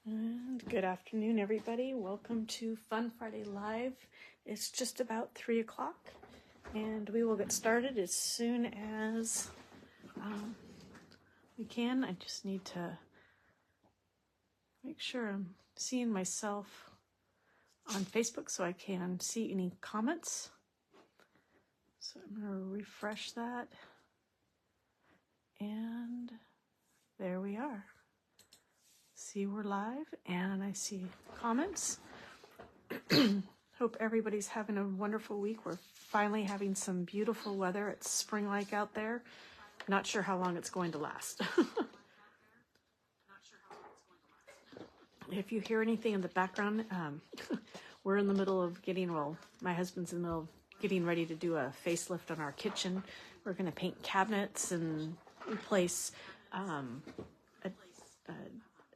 And good afternoon, everybody. Welcome to Fun Friday Live. It's just about 3 o'clock, and we will get started as soon as we can. I just need to make sure I'm seeing myself on Facebook so I can see any comments. So I'm going to refresh that, and there we are. See, we're live, and I see comments. Hope everybody's having a wonderful week. We're finally having some beautiful weather. It's spring-like out there. Not sure how long it's going to last. If you hear anything in the background, we're in the middle of my husband's in the middle of getting ready to do a facelift on our kitchen. We're going to paint cabinets and replace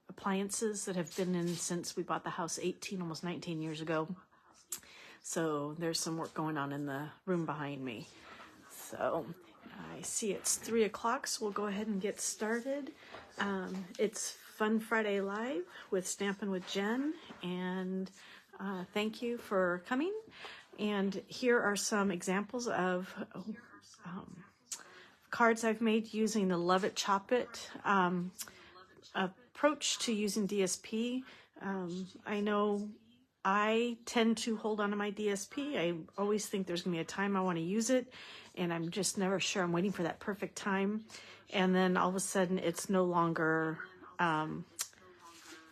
appliances that have been in since we bought the house 18, almost 19 years ago. So there's some work going on in the room behind me. So I see it's 3 o'clock, so we'll go ahead and get started. It's Fun Friday Live with Stampin' with Jen, and thank you for coming. And here are some examples of cards I've made using the Love It, Chop It approach to using DSP. I know I tend to hold on to my DSP. I always think there's going to be a time I want to use it, and I'm just never sure. I'm waiting for that perfect time, and then all of a sudden it's no longer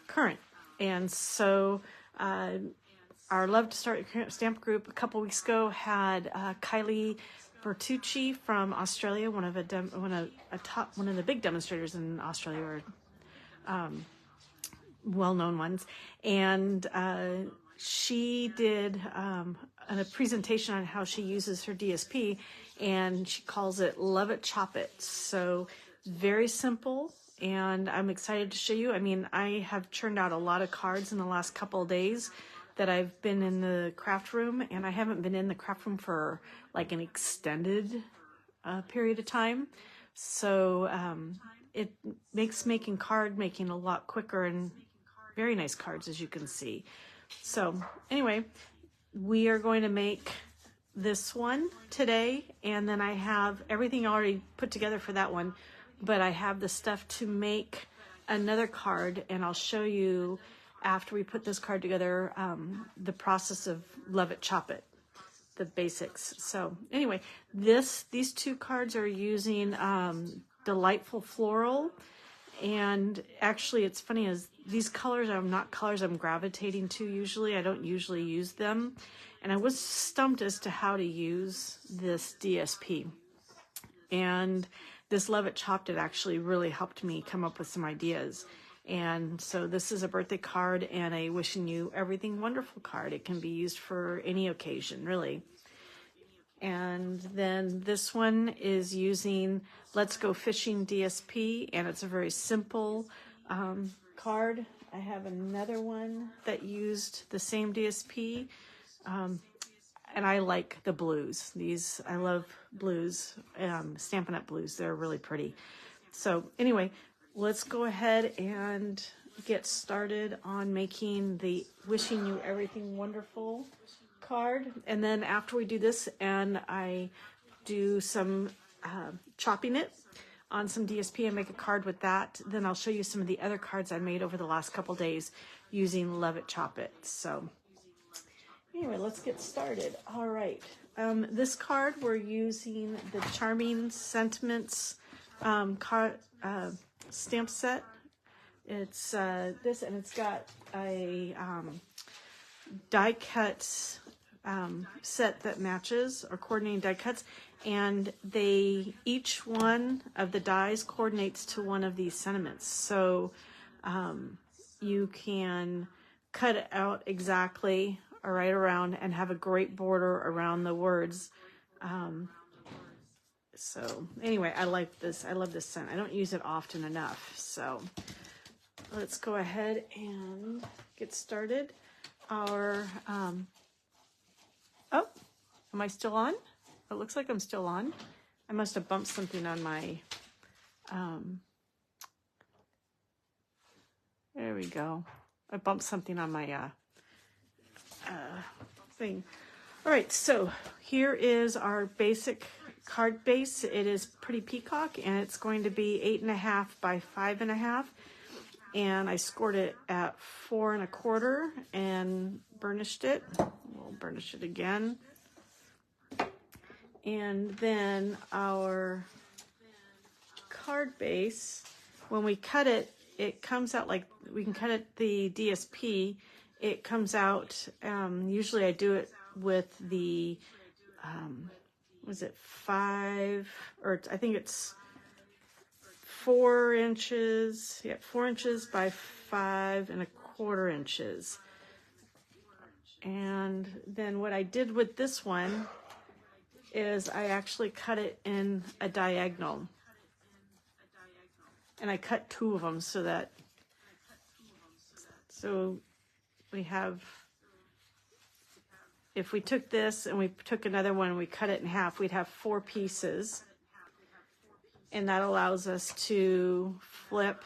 current. And so our Love to Start Stamp group a couple weeks ago had Kylie Bertucci from Australia, one of the big demonstrators in Australia, or well-known ones, and she did a presentation on how she uses her DSP, and she calls it Love It, Chop It. So very simple, and I'm excited to show you. I mean, I have churned out a lot of cards in the last couple of days that I've been in the craft room, and I haven't been in the craft room for like an extended period of time. So it makes card making a lot quicker, and very nice cards, as you can see. So anyway, we are going to make this one today, and then I have everything already put together for that one, but I have the stuff to make another card, and I'll show you after we put this card together the process of Love It, Chop It, the basics. So anyway, these two cards are using Delightful Floral, and actually it's funny, as these colors are not colors I'm gravitating to usually. I don't usually use them, and I was stumped as to how to use this DSP, and this Love It, Chopped It actually really helped me come up with some ideas. And so this is a birthday card and a wishing you everything wonderful card. It can be used for any occasion, really. And then this one is using Let's Go Fishing DSP, and it's a very simple card. I have another one that used the same DSP, and I like the blues. I love blues, Stampin' Up! Blues. They're really pretty. So anyway, let's go ahead and get started on making the Wishing You Everything Wonderful card. And then after we do this and I do some chopping it on some DSP and make a card with that, then I'll show you some of the other cards I made over the last couple days using Love It, Chop It. So anyway, let's get started. All right, this card we're using the Charming Sentiments stamp set. It's this, and it's got a die cut set that matches, or coordinating die cuts, and each one of the dies coordinates to one of these sentiments. So you can cut it out exactly or right around and have a great border around the words. So anyway, I like this. I love this scent. I don't use it often enough. So let's go ahead and get started. Oh, am I still on? It looks like I'm still on. I must have bumped something on my, there we go. I bumped something on my thing. All right, so here is our basic card base. It is pretty Peacock, and it's going to be 8.5 by 5.5. And I scored it at 4 1/4 and burnished it. We'll burnish it again. And then our card base, when we cut it, it comes out like, we can cut it the DSP. It comes out, usually I do it with the, was it 5, or I think it's 4 inches, yeah, 4 inches by 5 1/4 inches. And then what I did with this one is I actually cut it in a diagonal. And I cut 2 of them so that, so we have, if we took this and we took another one and we cut it in half, we'd have 4 pieces. And that allows us to flip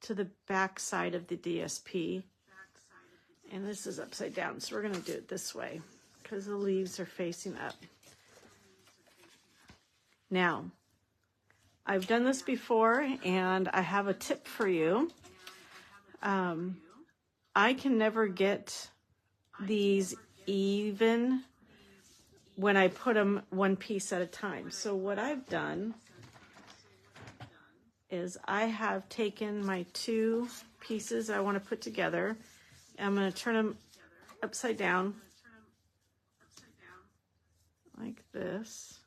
to the back side of the DSP. And this is upside down, so we're going to do it this way because the leaves are facing up. Now, I've done this before, and I have a tip for you. I can never get these even when I put them one piece at a time. So what I've done is I have taken my 2 pieces I want to put together. I'm going to turn them upside down like this.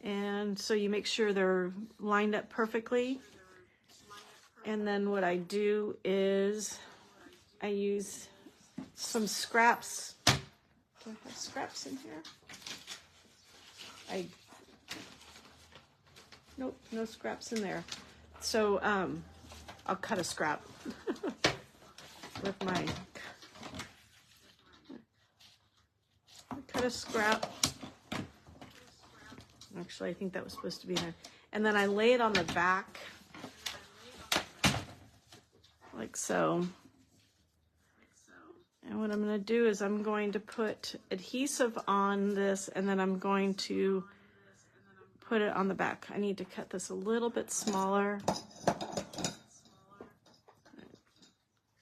And so you make sure they're lined up perfectly. And then what I do is I use some scraps. Do I have scraps in here? Nope, no scraps in there. So I'll cut a scrap with my, cut a scrap. Actually, I think that was supposed to be there. And then I lay it on the back, like so. And what I'm going to do is I'm going to put adhesive on this, and then I'm going to put it on the back. I need to cut this a little bit smaller.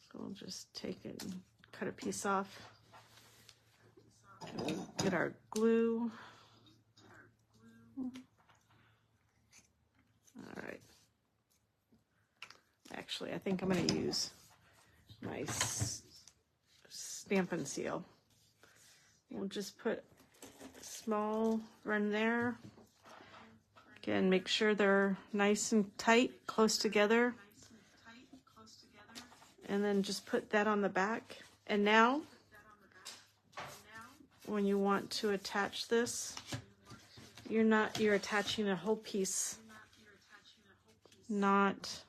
So we'll just take it and cut a piece off. We'll get our glue. All right. Actually, I think I'm going to use my Stampin' Seal. We'll just put a small run there. Again, make sure they're nice and tight, close together. And then just put that on the back. And now, when you want to attach this, you're attaching a whole piece, not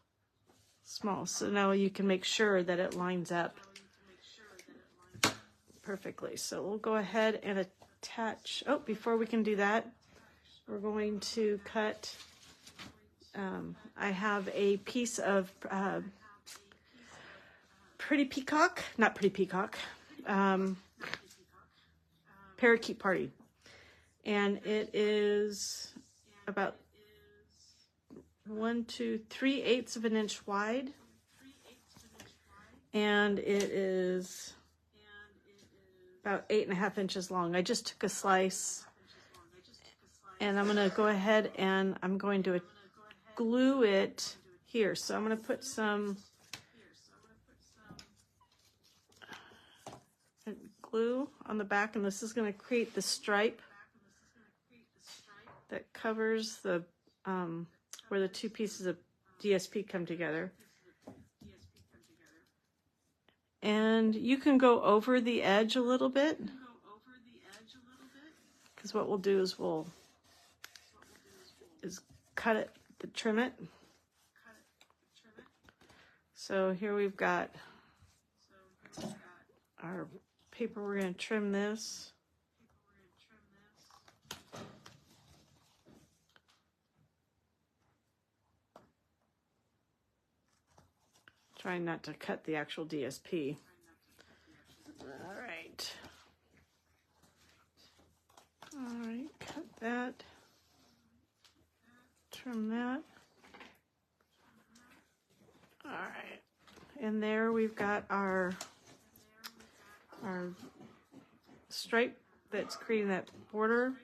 small. So now you can make sure that it lines up perfectly. So we'll go ahead and attach, oh, before we can do that, we're going to cut, I have a piece of Pretty Peacock, not Pretty Peacock, Parakeet Party. And it is about 3/8 of an inch wide. And it is about 8.5 inches long. I just took a slice. And I'm going to go ahead and I'm going to glue it here. So I'm going to put some glue on the back, and this is going to create the stripe that covers the where the 2 pieces of DSP come together. And you can go over the edge a little bit, because what we'll do is we'll cut it, trim it. So here we've got our paper. We're going to trim this. Trying not to cut the actual DSP. All right. All right, cut that. Trim that. All right. And there we've got our stripe that's creating that border.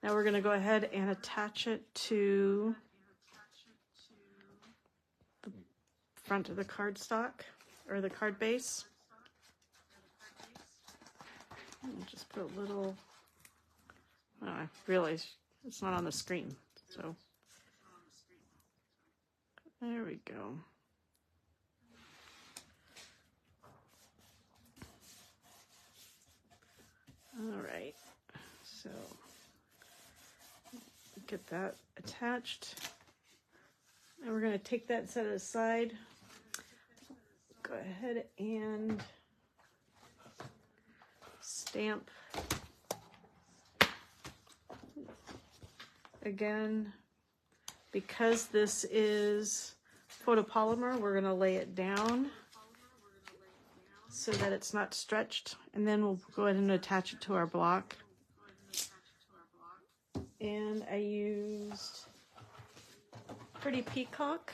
Now we're going to go ahead and attach it to the front of the cardstock or the card base. And just put a little, oh, I realize it's not on the screen, so there we go. All right, so get that attached. And we're going to take that and set it aside. Go ahead and stamp. Again, because this is photopolymer, we're going to lay it down so that it's not stretched, and then we'll go ahead and attach it to our block. And I used Pretty Peacock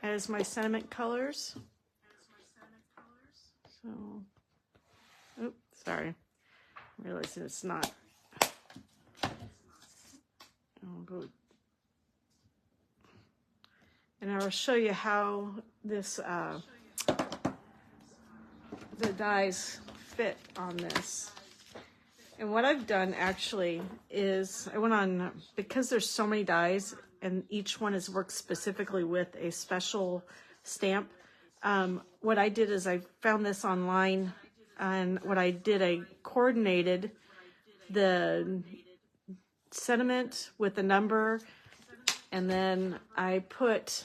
as my sentiment colors. So, oops, sorry. I realize that it's not. I'll go. And I will show you how this the dies fit on this. And what I've done actually is I went on, because there's so many dies and each one is worked specifically with a special stamp. What I did is I found this online, and what I did, I coordinated the sentiment with the number, and then I put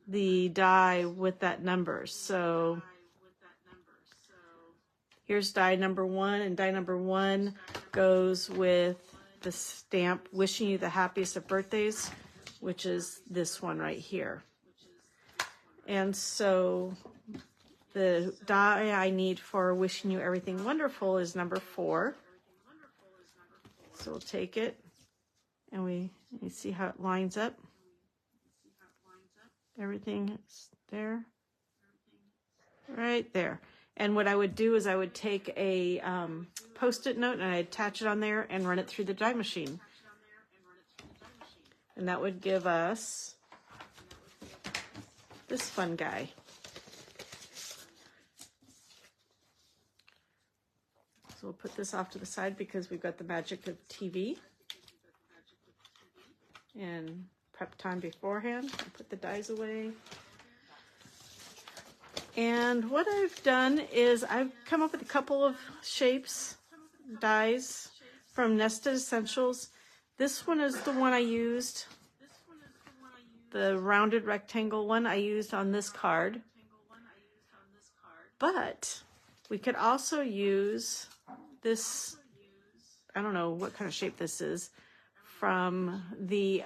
the die with that number. So here's die number 1, and die number 1 goes with the stamp wishing you the happiest of birthdays, which is this one right here. And so the die I need for wishing you everything wonderful is number 4. So we'll take it, and you see how it lines up. Everything is there, right there. And what I would do is I would take a Post-it note and I'd attach it on there and run it through the die machine. And that would give us this fun guy. So we'll put this off to the side because we've got the magic of TV and prep time beforehand. I'll put the dies away. And what I've done is I've come up with a couple of shapes, dies from Nested Essentials. This one is the one I used. The rounded rectangle one I used on this card. But we could also use this, I don't know what kind of shape this is, from the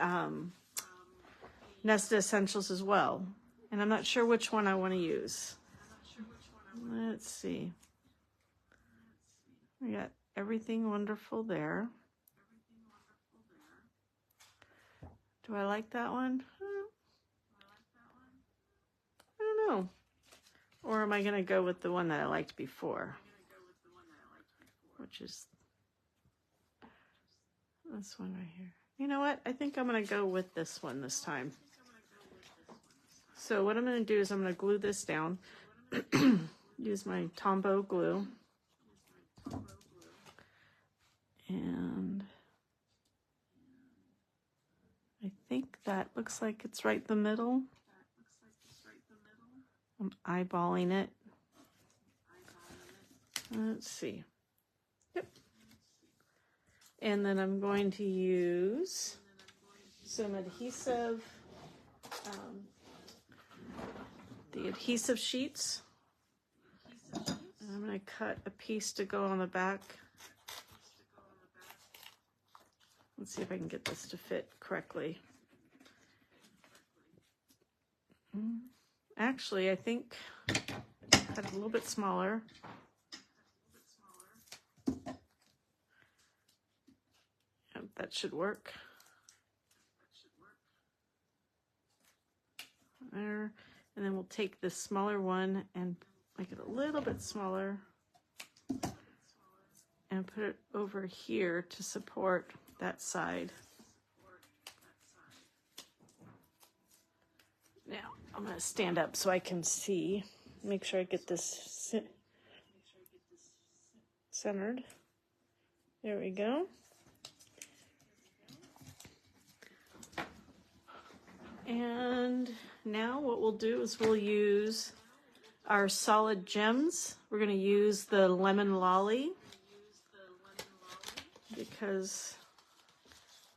Nested Essentials as well. And I'm not sure which one I want to use. Let's see. We got everything wonderful there. Do I like that one? I don't know. Or am I going to go with the one that I liked before? Which is this one right here. You know what? I think I'm going to go with this one this time. So what I'm going to do is I'm going to glue this down. Use my Tombow glue. And I think that looks like it's right in the middle. I'm eyeballing it. Let's see. Yep. And then I'm going to use some adhesive, the adhesive sheets. And I'm going to cut a piece to go on the back. Let's see if I can get this to fit correctly. Actually, I think cut it a little bit smaller. Yep, that should work. There, and then we'll take this smaller one and make it a little bit smaller and put it over here to support that side. Now I'm going to stand up so I can see, make sure I get this centered. There we go. And now what we'll do is we'll use our solid gems. We're going to use the Lemon Lolly because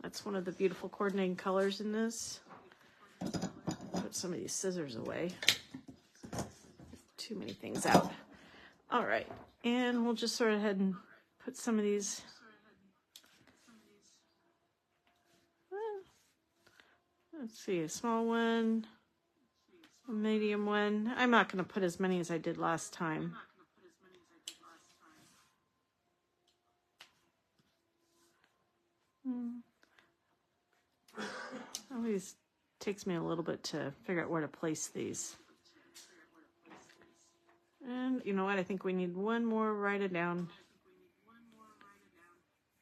that's one of the beautiful coordinating colors in this. Put some of these scissors away. Too many things out. All right, and we'll just sort of head and put some of these. Let's see, a small one, a medium one. I'm not going to put as many as I did last time. Always takes me a little bit to figure out where to place these. And you know what? I think we need one more right it down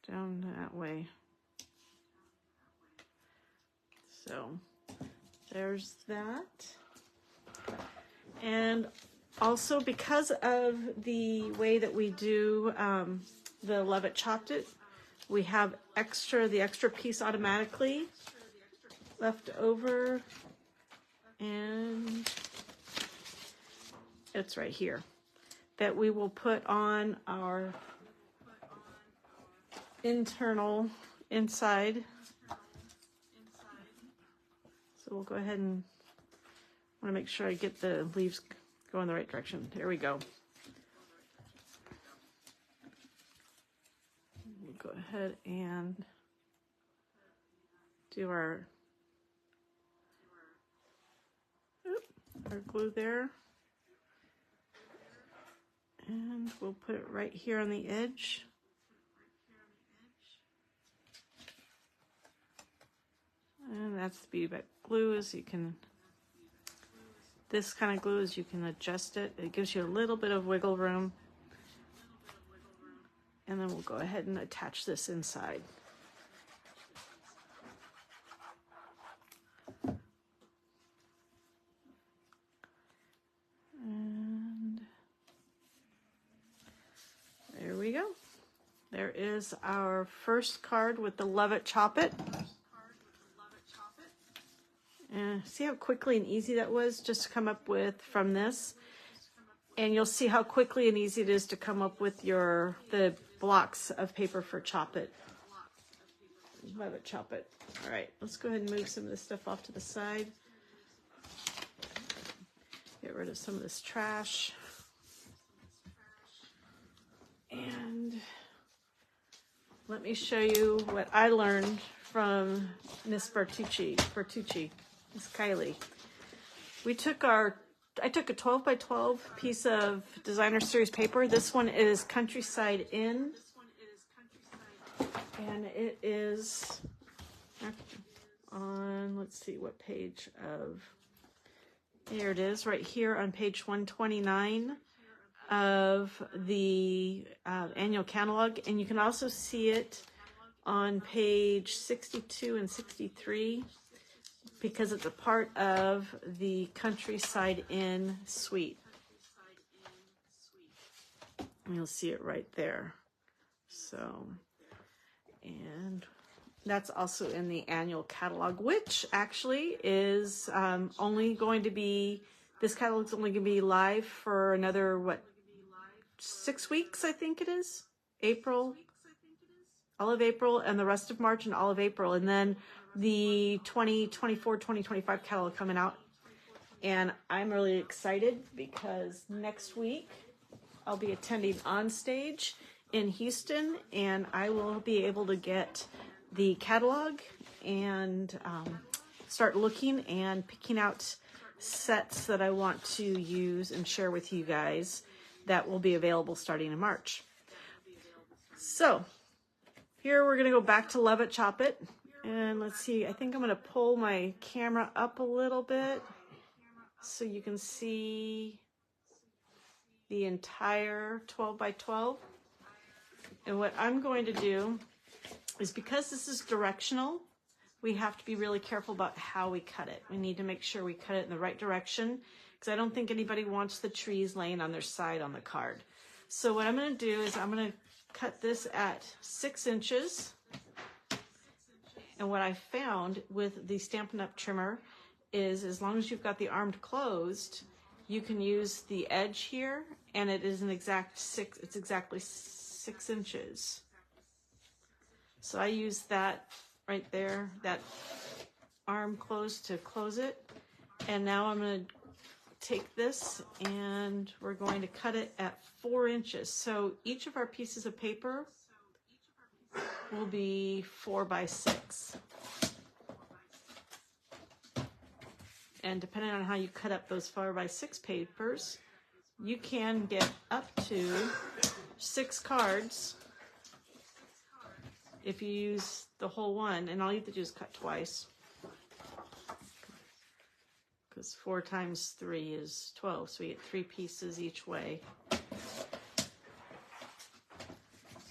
that way. So there's that. And also because of the way that we do the Love It Chopped It, we have the extra piece automatically left over, and it's right here that we will put on our inside. So we'll go ahead and want to make sure I get the leaves going the right direction. There we go. We'll go ahead and do our glue there. And we'll put it right here on the edge. And that's the beauty about glue, is you can, this kind of glue is you can adjust it. It gives you a little bit of wiggle room. And then we'll go ahead and attach this inside. And there we go. There is our first card with the Love It Chop It. And see how quickly and easy that was just to come up with from this. And you'll see how quickly and easy it is to come up with the blocks of paper for Chop It. Love It Chop It. All right, let's go ahead and move some of this stuff off to the side. Get rid of some of this trash. And let me show you what I learned from Miss Bertucci, Miss Kylie. I took a 12 by 12 piece of designer series paper. This one is Countryside Inn. And it is on, let's see what page of, there it is, right here on page 129 of the annual catalog. And you can also see it on page 62 and 63 because it's a part of the Countryside Inn suite. And you'll see it right there. So, and that's also in the annual catalog, which actually is only going to be, this catalog's only going to be live for another, 6 weeks, I think it is. All of April, and the rest of March and all of April. And then the 2024-2025 catalog coming out. And I'm really excited because next week I'll be attending On Stage in Houston, and I will be able to get the catalog and start looking and picking out sets that I want to use and share with you guys that will be available starting in March. So here we're going to go back to Love It, Chop It. And let's see, I think I'm going to pull my camera up a little bit so you can see the entire 12 by 12. And what I'm going to do is, because this is directional, we have to be really careful about how we cut it. We need to make sure we cut it in the right direction, because I don't think anybody wants the trees laying on their side on the card. So what I'm going to do is I'm going to cut this at 6 inches. And what I found with the Stampin' Up! Trimmer is, as long as you've got the arm closed, you can use the edge here, and it is an exact 6, it's exactly 6 inches. So I use that right there, that arm closed to close it. And now I'm going to take this and we're going to cut it at 4 inches. So each of our pieces of paper will be 4 by 6. And depending on how you cut up those 4 by 6 papers, you can get up to 6 cards if you use the whole one. And all you have to do is cut twice, because 4 times 3 is 12, so we get 3 pieces each way.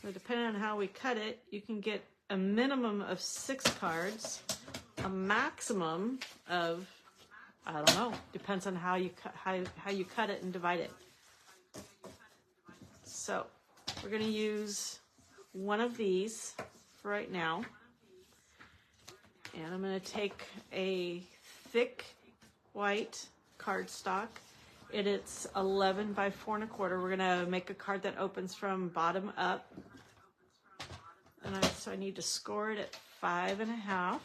So depending on how we cut it, you can get a minimum of 6 cards, a maximum of, I don't know, depends on how you cut it and divide it. So we're going to use one of these for right now. And I'm going to take a thick white cardstock. It's 11 by 4 1/4. We're going to make a card that opens from bottom up. And so I need to score it at 5 1/2.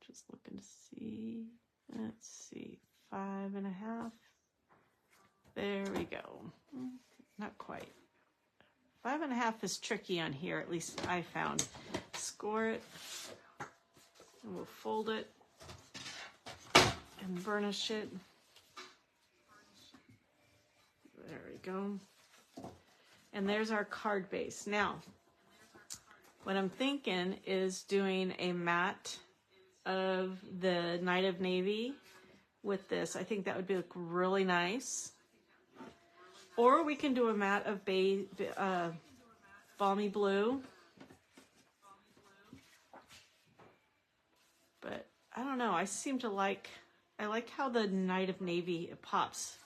Just looking to see. Let's see, 5 1/2. There we go. Not quite. 5 1/2 is tricky on here, at least I found. Score it, and we'll fold it and burnish it. There we go. And there's our card base. Now, what I'm thinking is doing a matte of the Night of Navy with this. I think that would look really nice. Or we can do a matte of Balmy Blue. But I don't know, I like how the Night of Navy pops.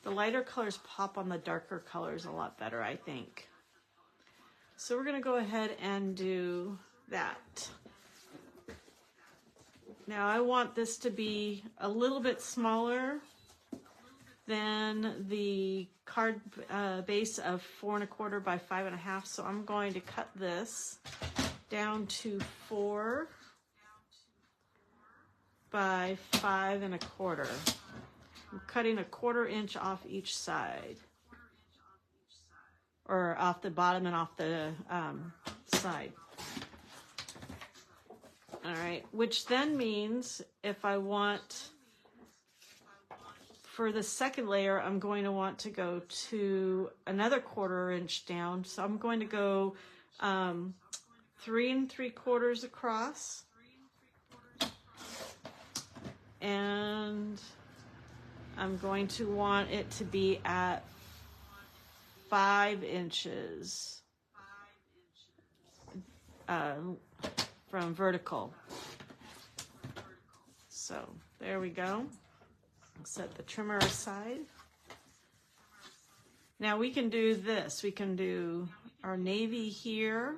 The lighter colors pop on the darker colors a lot better, I think. So we're going to go ahead and do that. Now I want this to be a little bit smaller than the card base of 4 1/4 by 5 1/2. So I'm going to cut this down to 4 by 5 1/4. I'm cutting 1/4 inch off each side, or off the bottom and off the side. All right, which then means if I want, for the second layer, I'm going to want to go to another 1/4 inch down. So I'm going to go 3 3/4 across. And I'm going to want it to be at 5 inches from vertical. So there we go. Set the trimmer aside. Now we can do this. We can do our navy here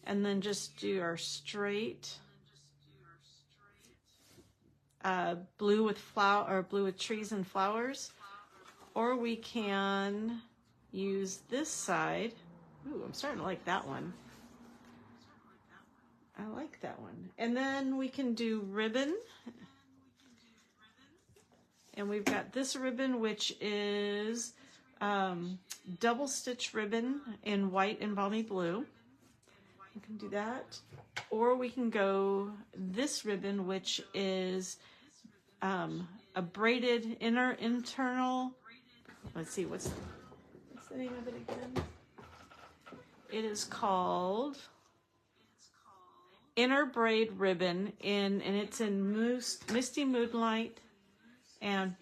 and then just do our straight blue with blue with trees and flowers, or we can use this side. Ooh, I'm starting to like that one. I like that one. And then we can do ribbon. And we've got this ribbon, which is double stitch ribbon in white and balmy blue. You can do that. Or we can go this ribbon, which is a braided internal. Let's see, what's the name of it again? It is called Inner Braid Ribbon, and it's in Misty Moonlight and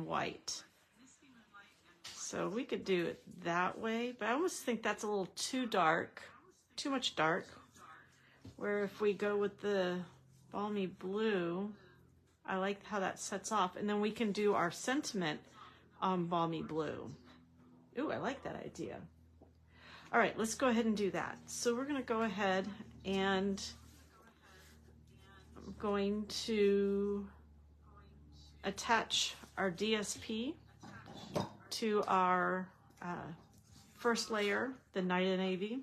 white. So we could do it that way, but I almost think that's a little too dark, too much dark. Where if we go with the Balmy Blue, I like how that sets off, and then we can do our sentiment on Balmy Blue. Ooh, I like that idea. All right, let's go ahead and do that. So we're gonna go ahead and I'm going to attach our DSP to our first layer, the Night of Navy.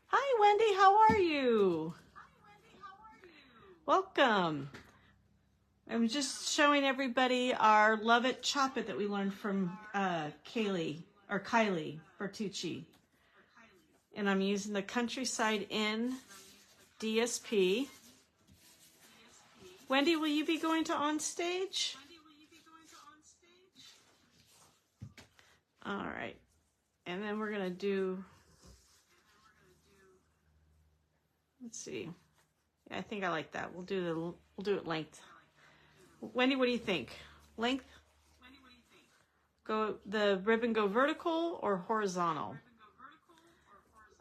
Hi, Wendy, how are you? Welcome. I'm just showing everybody our Love It, Chop It that we learned from Kylie Bertucci. And I'm using the Countryside Inn DSP. Wendy, will you be going to On Stage? All right. And then we're going to do, let's see. Yeah, I think I like that. We'll do it length. Wendy, what do you think? Length? Go the ribbon go vertical or horizontal?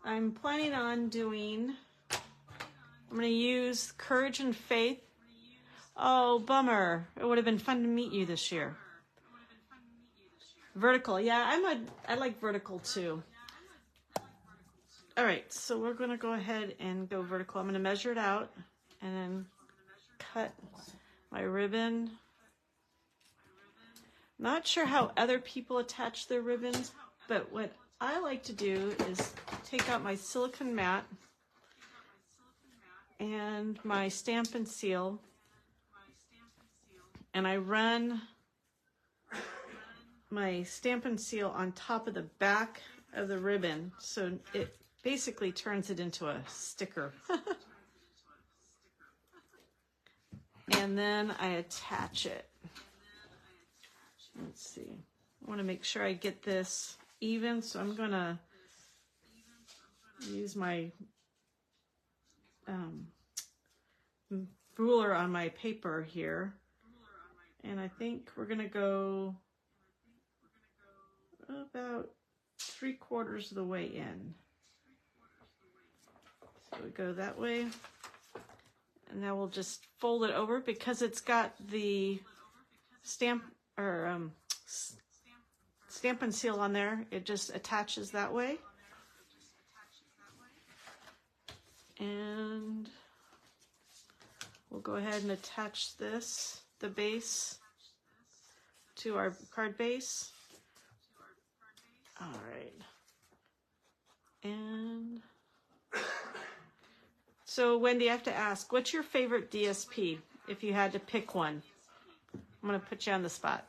I'm planning on doing, I'm going to use Courage and Faith. Oh, bummer. It would have been fun to meet you this year. Vertical. Yeah, I like vertical too. All right, so we're going to go ahead and go vertical. I'm going to measure it out and then cut my ribbon. Not sure how other people attach their ribbons, but what I like to do is take out my silicone mat and my Stamp and Seal, and I run my Stamp and Seal on top of the back of the ribbon, so it basically turns it into a sticker. And then I attach it. Let's see. I want to make sure I get this even, so I'm going to use my ruler on my paper here. And I think we're going to go about 3/4 of the way in. So we go that way. And now we'll just fold it over because it's got the Stamp and Seal on there. It just attaches that way. And we'll go ahead and attach this, the base, to our card base. All right. And so, Wendy, I have to ask, what's your favorite DSP if you had to pick one? I'm going to put you on the spot.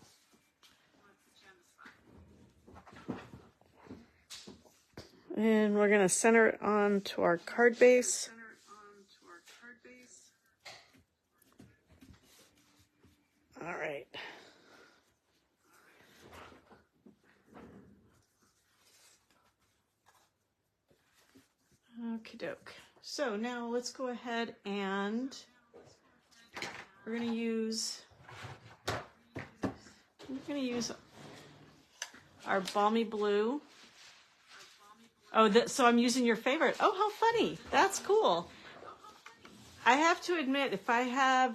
And we're going to center it onto our card base. All right. Okie doke. So now let's go ahead and we're going to use our Balmy Blue. Oh, so I'm using your favorite. Oh, how funny. That's cool. I have to admit,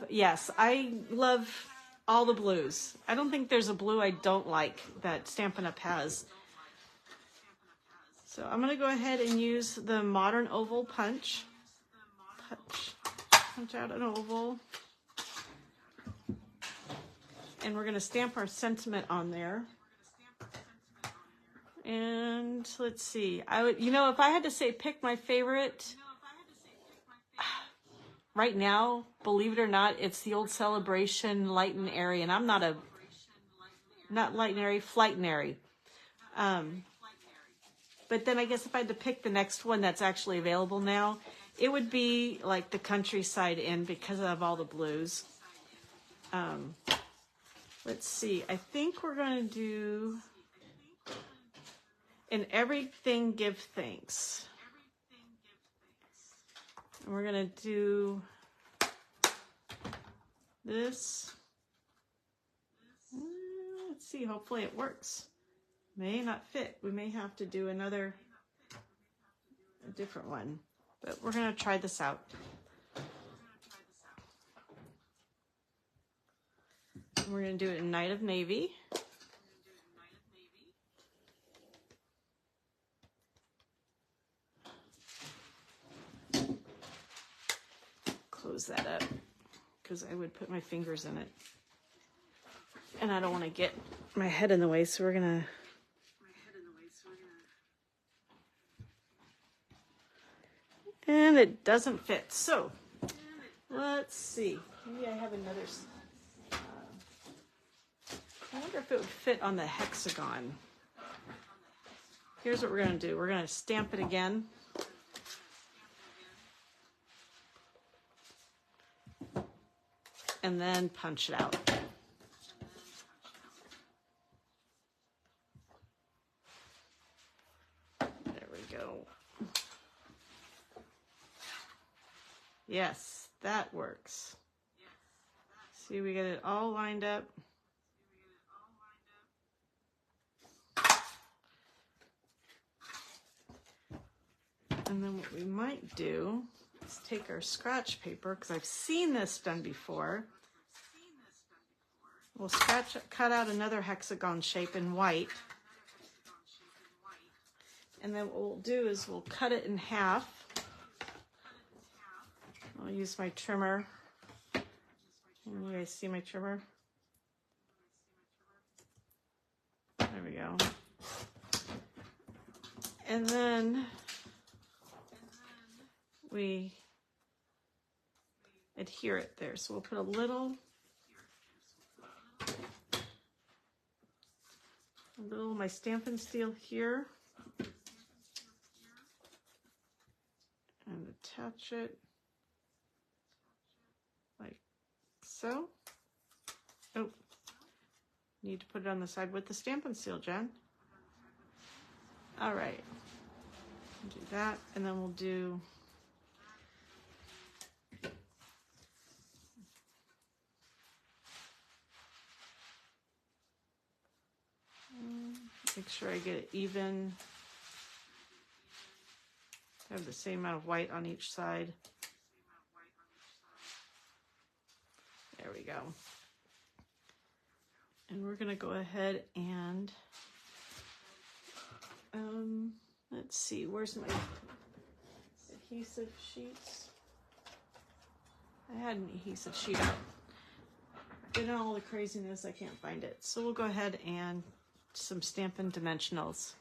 yes, I love all the blues. I don't think there's a blue I don't like that Stampin' Up! Has. So I'm going to go ahead and use the Modern Oval Punch. Punch out an oval. And we're going to stamp our sentiment on there. And let's see. If I had to say pick my favorite, right now, believe it or not, it's the old Celebration Light and Airy, and I'm not Light and Airy, Flight and Airy. But then I guess if I had to pick the next one that's actually available now, it would be like the Countryside Inn because of all the blues. Let's see. I think we're going to do In Everything Give Thanks. And we're going to do this. Let's see. Hopefully it works. May not fit. We may have to do a different one. But we're going to try this out. And we're going to do it in Night of Navy. Close that up because I would put my fingers in it. And I don't want to get my head in the way, so we're going to... And it doesn't fit. So, let's see. Maybe I have another... I wonder if it would fit on the Hexagon. Here's what we're going to do. We're going to stamp it again. And then punch it out. There we go. Yes, that works. See, we get it all lined up. And then what we might do is take our scratch paper, because I've seen this done before. We'll cut out another hexagon shape in white. And then what we'll do is we'll cut it in half. I'll use my trimmer. Can you guys see my trimmer? There we go. And then we adhere it there. So we'll put a little my Stampin' Steel here and attach it like so. Oh, need to put it on the side with the Stampin' Steel, Jen. All right, do that, and then we'll do make sure I get it even. Have the same amount of white on each side. There we go. And we're going to go ahead and let's see, where's my adhesive sheets? I had an adhesive sheet out. In all the craziness, I can't find it. So we'll go ahead and some Stampin' Dimensionals.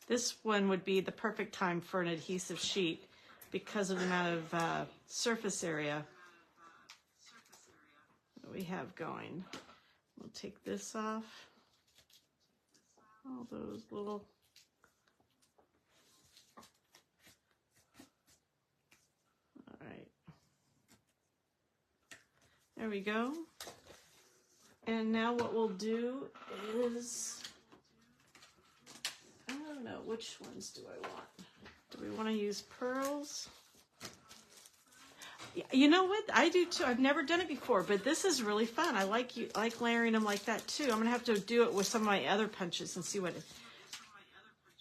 This one would be the perfect time for an adhesive sheet because of the amount of surface area that we have going. We'll take this off. All those little... All right. There we go. And now what we'll do is... I don't know, which ones do I want? Do we want to use pearls? You know what? I do too. I've never done it before, but this is really fun. I like layering them like that too. I'm gonna have to do it with some of my other punches and see what it.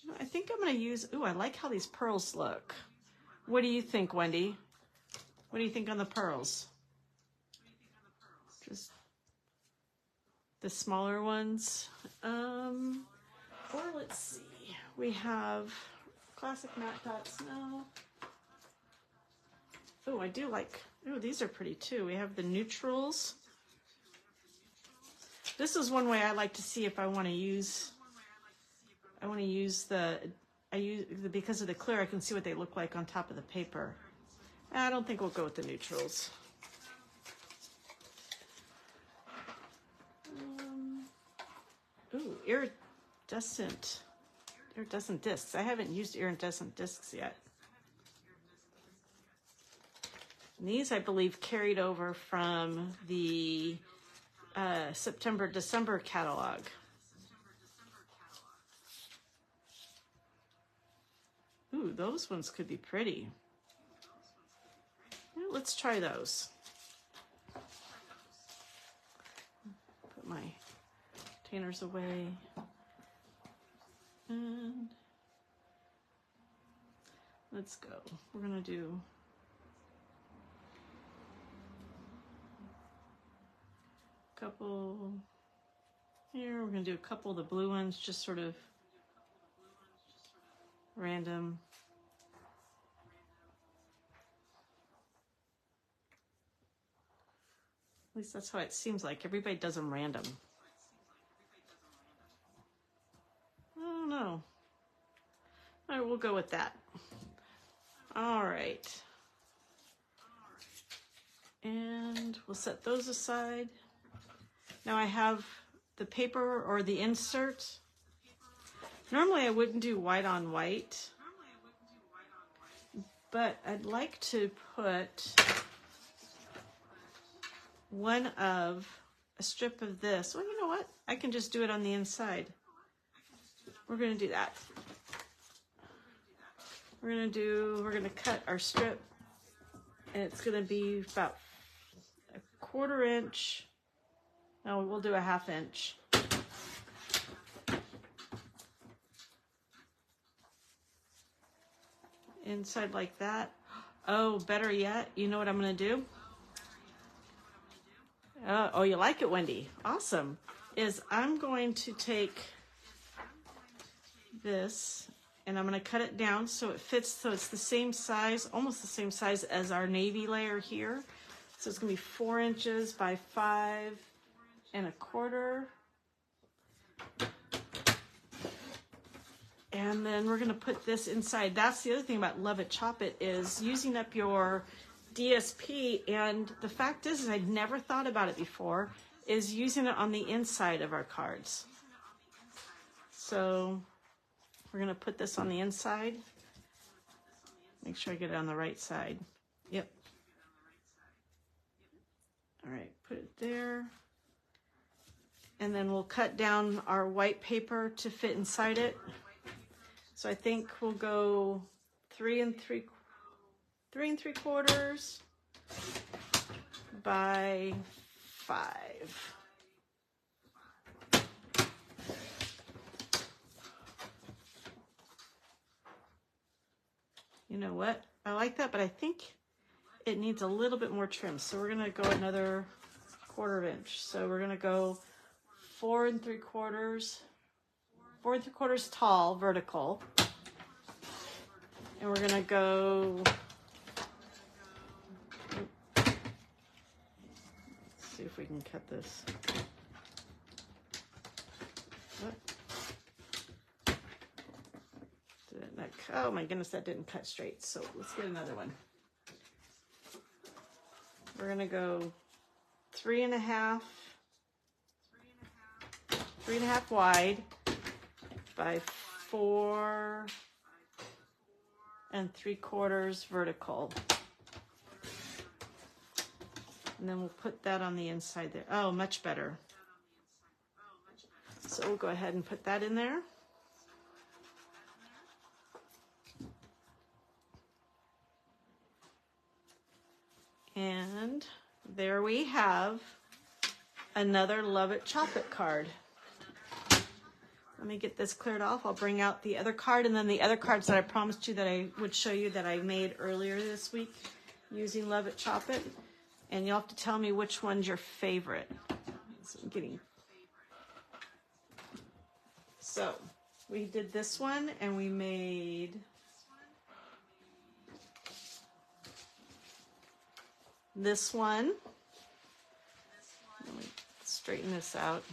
You know, I think I'm gonna use. Ooh, I like how these pearls look. What do you think, Wendy? What do you think on the pearls? Just the smaller ones. Or let's see. We have classic matte dots. No. Oh, I do like, oh, these are pretty too. We have the neutrals. This is one way I like to see if I want to use I want to use because of the clear, I can see what they look like on top of the paper. I don't think we'll go with the neutrals. Ooh, iridescent discs. I haven't used iridescent discs yet. And these, I believe, carried over from the September-December catalog. Ooh, those ones could be pretty. Yeah, let's try those. Put my containers away. And let's go. We're gonna do a couple here. We're gonna do a couple of the blue ones, just sort of random. At least that's how it seems like. Everybody does them random. I don't know. All right, we'll go with that. All right. And we'll set those aside. Now I have the paper or the insert. Normally I wouldn't do white on white, but I'd like to put a strip of this. Well, you know what? I can just do it on the inside. We're going to do that. We're going to cut our strip, and it's going to be about a 1/4 inch. No, we'll do a 1/2 inch. Inside like that. Oh, better yet, you know what I'm going to do? Oh, you like it, Wendy? Awesome. I'm going to take this and I'm going to cut it down so it fits, so it's the same size, almost the same size as our navy layer here. So it's going to be 4 inches by 5 1/4. And then we're going to put this inside. That's the other thing about Love It, Chop It, is using up your DSP. And the fact is I'd never thought about it before, is using it on the inside of our cards. So we're going to put this on the inside. Make sure I get it on the right side. Yep. All right, put it there. And then we'll cut down our white paper to fit inside it. So I think we'll go 3 3/4 by 5. You know what? I like that, but I think it needs a little bit more trim. So we're gonna go another 1/4 inch. So we're gonna go 4 3/4 tall, vertical. And we're gonna go, let's see if we can cut this. What? Did it not, oh my goodness, that didn't cut straight. So let's get another one. We're gonna go 3 1/2 wide by 4 3/4 vertical. And then we'll put that on the inside there. Oh, much better. So we'll go ahead and put that in there. And there we have another Love It, Chop It card. Let me get this cleared off. I'll bring out the other card, and then the other cards that I promised you that I would show you that I made earlier this week using Love It, Chop It. And you'll have to tell me which one's your favorite. So we did this one, and we made this one. Let me straighten this out.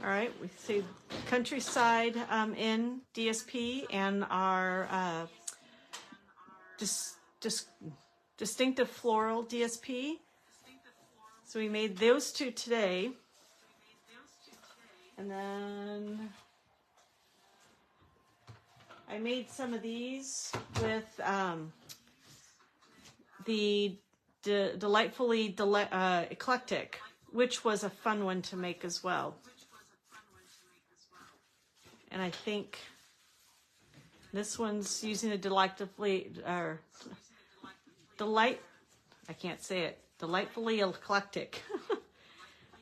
All right, we see Countryside in DSP and our Distinctive Floral DSP. So we made those two today. And then I made some of these with the Delightfully Eclectic, which was a fun one to make as well. And I think this one's using the Delightfully Eclectic.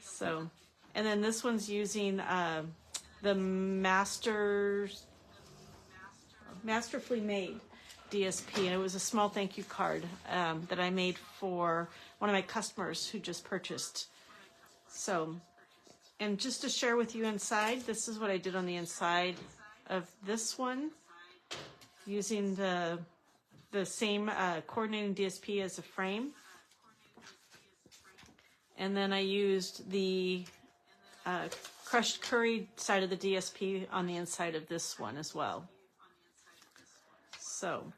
So, and then this one's using the Masterfully Made DSP, and it was a small thank you card that I made for one of my customers who just purchased. So, and just to share with you inside, this is what I did on the inside of this one, using the same coordinating DSP as a frame. And then I used the crushed curry side of the DSP on the inside of this one as well. So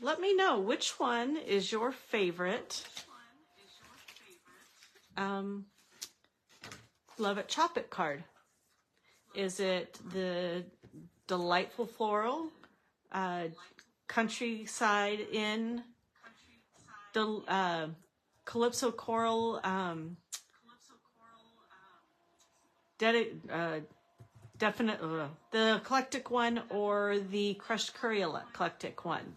let me know which one is your favorite Love It Chop It card. Is it the Delightful Floral, Countryside in, Calypso Coral, the eclectic one, or the crushed curry eclectic one?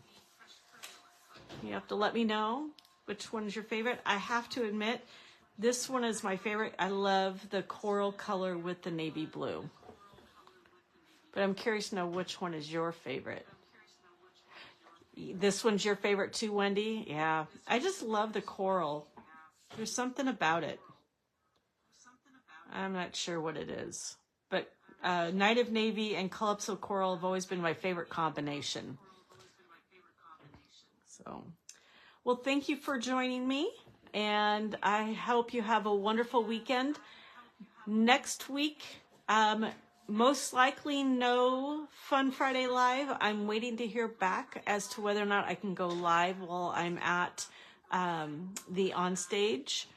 You have to let me know which one is your favorite. I have to admit, this one is my favorite. I love the coral color with the navy blue. But I'm curious to know which one is your favorite. This one's your favorite too, Wendy? Yeah, I just love the coral. There's something about it. I'm not sure what it is. But Night of Navy and Calypso Coral have always been my favorite combination. So, well, thank you for joining me. And I hope you have a wonderful weekend. Next week, most likely no Fun Friday Live. I'm waiting to hear back as to whether or not I can go live while I'm at the onstage.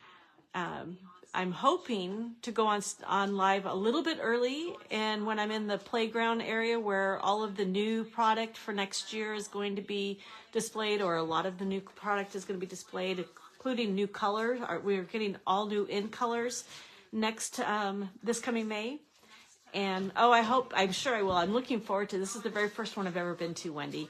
I'm hoping to go on live a little bit early, and when I'm in the playground area where all of the new product for next year is going to be displayed, or a lot of the new product is going to be displayed, including new colors. We're getting all new in colors next this coming May. And I'm sure I will. I'm looking forward to this. Is the very first one I've ever been to, Wendy.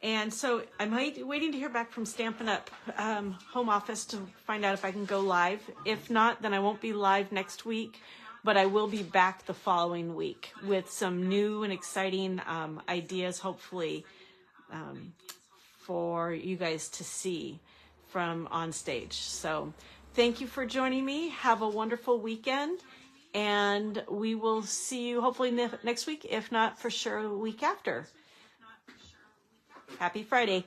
And so I'm waiting to hear back from Stampin' Up! Home office to find out if I can go live. If not, then I won't be live next week, but I will be back the following week with some new and exciting ideas, hopefully, for you guys to see from on stage. So thank you for joining me. Have a wonderful weekend, and we will see you hopefully next week, if not for sure the week after. Happy Friday.